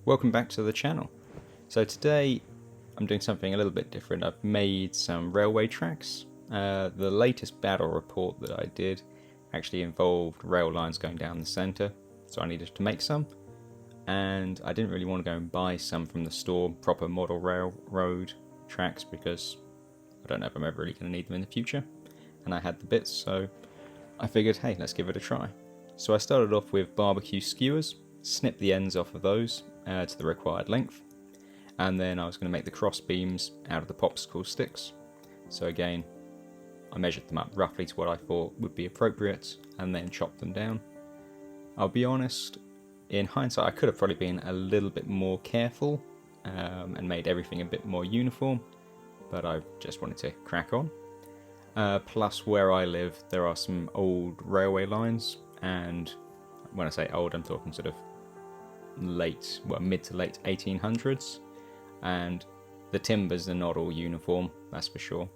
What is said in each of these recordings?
Welcome back to the channel. So today I'm doing something a little bit different. I've made some railway tracks. The latest battle report that I did actually involved rail lines going down the centre, so I needed to make some. And I didn't really want to go and buy some from the store, proper model railroad tracks, because I don't know if I'm ever really going to need them in the future. And I had the bits, so I figured, hey, let's give it a try. So I started off with barbecue skewers, snipped the ends off of those to the required length, and then I was going to make the cross beams out of the popsicle sticks. So again, I measured them up roughly to what I thought would be appropriate and then chopped them down. I'll be honest, in hindsight I could have probably been a little bit more careful and made everything a bit more uniform, but I just wanted to crack on. Plus, where I live there are some old railway lines, and when I say old I'm talking sort of mid to late 1800s, and the timbers are not all uniform, that's for sure.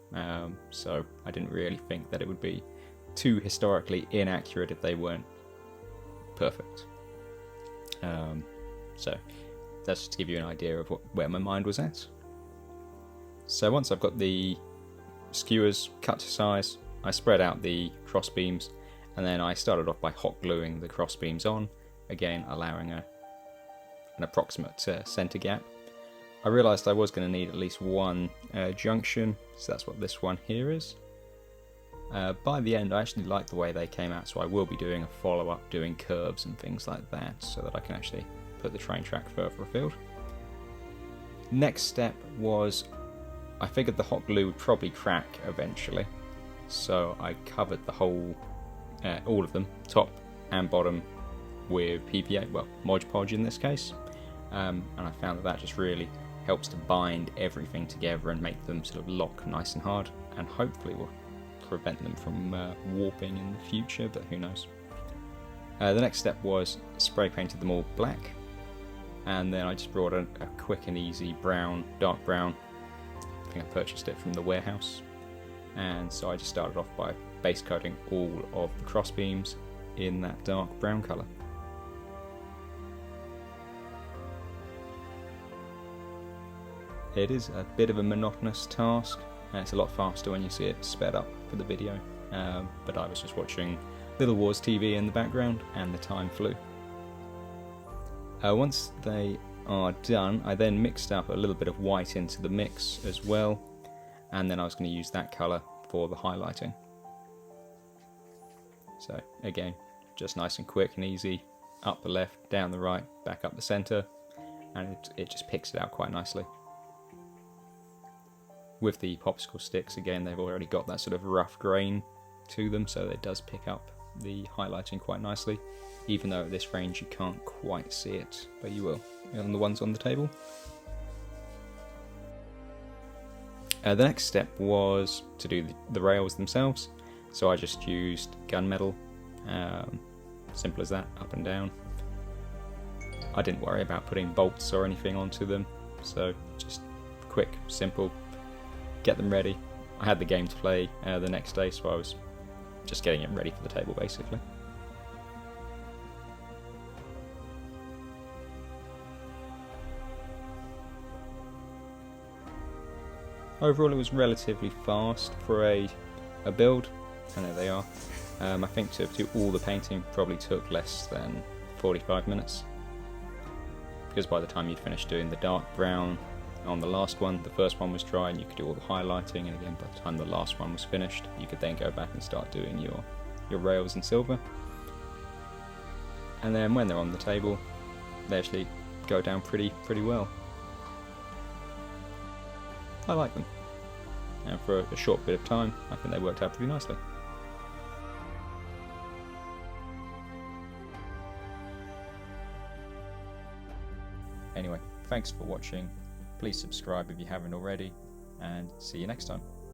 So I didn't really think that it would be too historically inaccurate if they weren't perfect. So that's just to give you an idea of where my mind was at. So once I've got the skewers cut to size, I spread out the cross beams, and then I started off by hot gluing the cross beams on, again allowing an approximate centre gap. I realised I was going to need at least one junction, so that's what this one here is. By the end I actually like the way they came out, so I will be doing a follow-up doing curves and things like that, so that I can actually put the train track further afield. Next step was, I figured the hot glue would probably crack eventually, so I covered the whole, all of them, top and bottom, with PPA, well, Mod Podge in this case, and I found that just really helps to bind everything together and make them sort of lock nice and hard, and hopefully will prevent them from warping in the future, but who knows. The next step was spray painted them all black, and then I just brought a quick and easy brown, dark brown. I think I purchased it from the warehouse, and so I just started off by base coating all of the cross beams in that dark brown colour. It is a bit of a monotonous task, and it's a lot faster when you see it sped up for the video, but I was just watching Little Wars TV in the background and the time flew. Once they are done, I then mixed up a little bit of white into the mix as well, and then I was going to use that colour for the highlighting. So again, just nice and quick and easy, up the left, down the right, back up the centre, and it just picks it out quite nicely. With the popsicle sticks, again, they've already got that sort of rough grain to them, so it does pick up the highlighting quite nicely, even though at this range you can't quite see it, but you will on the ones on the table. The next step was to do the rails themselves, so I just used gunmetal, simple as that, up and down. I didn't worry about putting bolts or anything onto them, so just quick, simple, get them ready. I had the game to play the next day, so I was just getting it ready for the table basically. Overall it was relatively fast for a build, and there they are. I think to do all the painting probably took less than 45 minutes, because by the time you'd finished doing the dark brown on the last one, the first one was dry and you could do all the highlighting, and again by the time the last one was finished you could then go back and start doing your rails in silver. And then when they're on the table they actually go down pretty well. I like them, and for a short bit of time I think they worked out pretty nicely. Anyway, thanks for watching. Please subscribe if you haven't already, and see you next time.